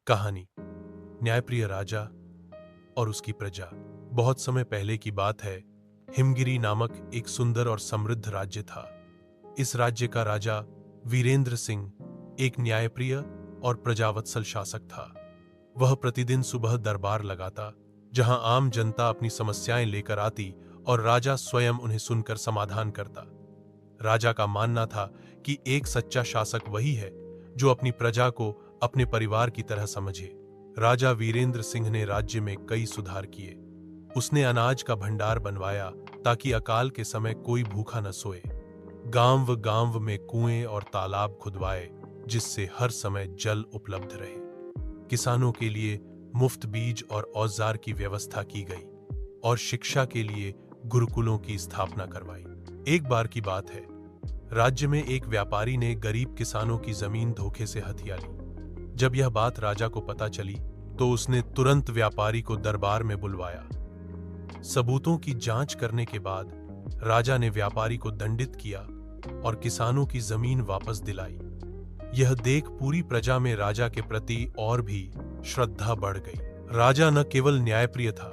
कहानी न्यायप्रिय राजा और उसकी प्रजा। बहुत समय पहले की बात है। हिमगिरी नामक एक सुंदर और समृद्ध राज्य था। इस राज्य का राजा वीरेंद्र सिंह एक न्यायप्रिय और प्रजावत्सल शासक था। वह प्रतिदिन सुबह दरबार लगाता, जहां आम जनता अपनी समस्याएं लेकर आती और राजा स्वयं उन्हें सुनकर समाधान करता। राजा का मानना था कि एक सच्चा शासक वही है जो अपनी प्रजा को अपने परिवार की तरह समझे। राजा वीरेंद्र सिंह ने राज्य में कई सुधार किए। उसने अनाज का भंडार बनवाया ताकि अकाल के समय कोई भूखा न सोए। गांव में कुएं और तालाब खुदवाए जिससे हर समय जल उपलब्ध रहे। किसानों के लिए मुफ्त बीज और औजार की व्यवस्था की गई और शिक्षा के लिए गुरुकुलों की स्थापना करवाई। एक बार की बात है, राज्य में एक व्यापारी ने गरीब किसानों की जमीन धोखे से हथिया ली। जब यह बात राजा को पता चली तो उसने तुरंत व्यापारी को दरबार में बुलवाया। सबूतों की जांच करने के बाद राजा ने व्यापारी को दंडित किया और किसानों की जमीन वापस दिलाई। यह देख पूरी प्रजा में राजा के प्रति और भी श्रद्धा बढ़ गई। राजा न केवल न्यायप्रिय था,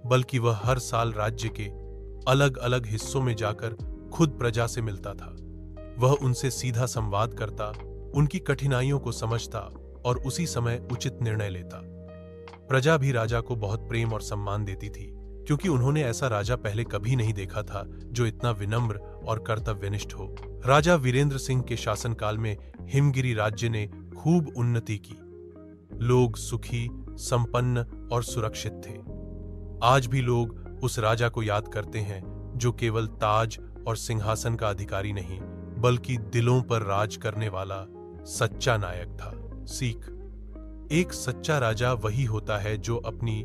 बल्कि वह हर साल राज्य के अलग अलग हिस्सों में जाकर खुद प्रजा से मिलता था। वह उनसे सीधा संवाद करता, उनकी कठिनाइयों को समझता और उसी समय उचित निर्णय लेता। प्रजा भी राजा को बहुत प्रेम और सम्मान देती थी, क्योंकि उन्होंने ऐसा राजा पहले कभी नहीं देखा था जो इतना विनम्र और कर्तव्यनिष्ठ हो। राजा वीरेंद्र सिंह के शासनकाल में हिमगिरी राज्य ने खूब उन्नति की। लोग सुखी, संपन्न और सुरक्षित थे। आज भी लोग उस राजा को याद करते हैं जो केवल ताज और सिंहासन का अधिकारी नहीं, बल्कि दिलों पर राज करने वाला सच्चा नायक था। सीख: एक सच्चा राजा वही होता है जो अपनी